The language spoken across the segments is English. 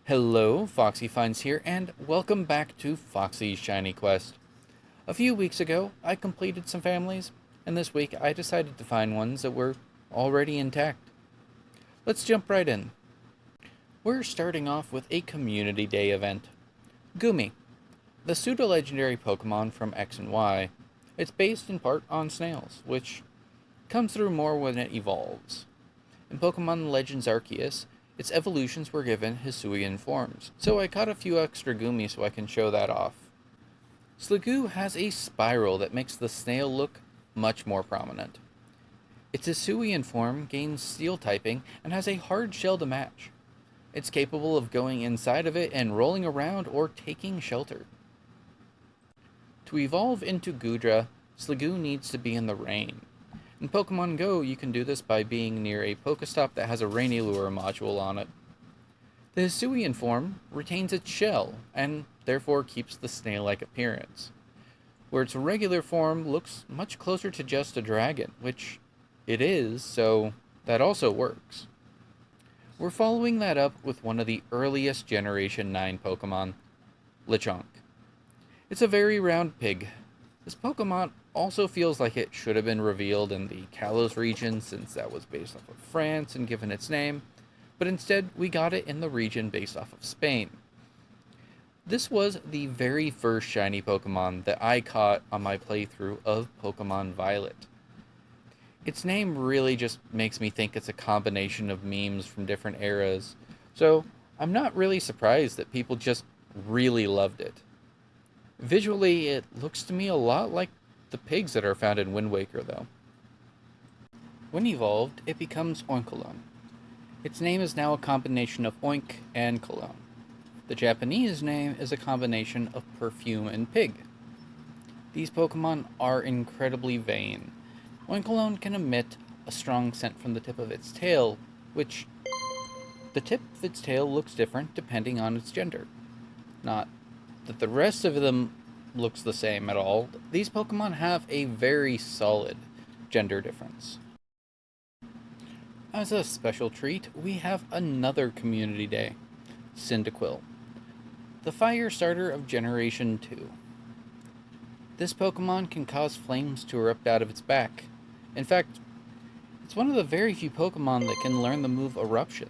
Hello, Foxy Finds here, and welcome back to Foxy's Shiny Quest. A few weeks ago, I completed some families, and this week I decided to find ones that were already intact. Let's jump right in. We're starting off with a Community Day event. Gumi, the pseudo-legendary Pokemon from X and Y. It's based in part on snails, which comes through more when it evolves. In Pokemon Legends Arceus, its evolutions were given Hisuian forms, so I caught a few extra Gumi so I can show that off. Sliggoo has a spiral that makes the snail look much more prominent. Its Hisuian form gains Steel typing and has a hard shell to match. It's capable of going inside of it and rolling around or taking shelter. To evolve into Goodra, Sliggoo needs to be in the rain. In Pokemon Go, you can do this by being near a Pokestop that has a Rainy Lure module on it. The Hisuian form retains its shell, and therefore keeps the snail-like appearance, where its regular form looks much closer to just a dragon, which it is, so that also works. We're following that up with one of the earliest Generation 9 Pokemon, Lechonk. It's a very round pig. This Pokemon also feels like it should have been revealed in the Kalos region since that was based off of France and given its name, but instead we got it in the region based off of Spain. This was the very first shiny Pokemon that I caught on my playthrough of Pokemon Violet. Its name really just makes me think it's a combination of memes from different eras, so I'm not really surprised that people just really loved it. Visually, it looks to me a lot like the pigs that are found in Wind Waker, though. When evolved, it becomes Oinkolon. Its name is now a combination of Oink and Cologne. The Japanese name is a combination of perfume and pig. These Pokemon are incredibly vain. Oinkolon can emit a strong scent from the tip of its tail, which the tip of its tail looks different depending on its gender. Not that the rest of them looks the same at all. These Pokemon have a very solid gender difference. As a special treat, we have another Community Day, Cyndaquil, the fire starter of Generation 2. This Pokemon can cause flames to erupt out of its back. In fact, it's one of the very few Pokemon that can learn the move Eruption.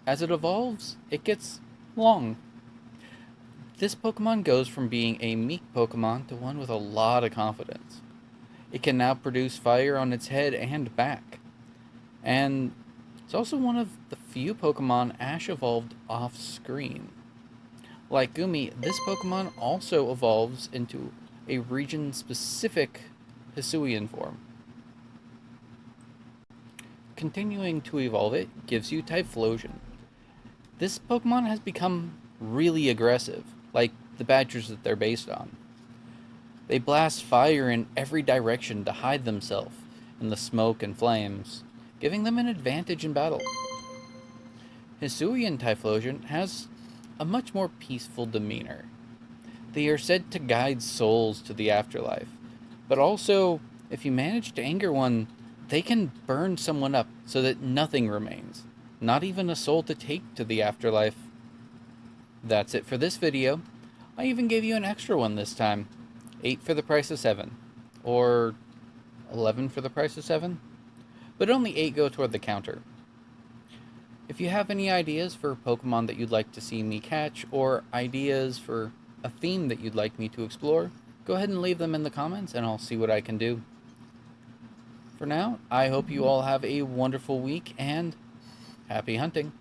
As it evolves, it gets long. This Pokemon goes from being a meek Pokemon to one with a lot of confidence. It can now produce fire on its head and back. And it's also one of the few Pokemon Ash evolved off-screen. Like Gumi, this Pokemon also evolves into a region-specific Hisuian form. Continuing to evolve it gives you Typhlosion. This Pokemon has become really aggressive, like the badgers that they're based on. They blast fire in every direction to hide themselves in the smoke and flames, giving them an advantage in battle. Hisuian Typhlosion has a much more peaceful demeanor. They are said to guide souls to the afterlife, but also, if you manage to anger one, they can burn someone up so that nothing remains, not even a soul to take to the afterlife. That's it for this video. I even gave you an extra one this time. 8 for the price of 7. Or 11 for the price of 7? But only 8 go toward the counter. If you have any ideas for Pokemon that you'd like to see me catch, or ideas for a theme that you'd like me to explore, go ahead and leave them in the comments and I'll see what I can do. For now, I hope you all have a wonderful week and happy hunting.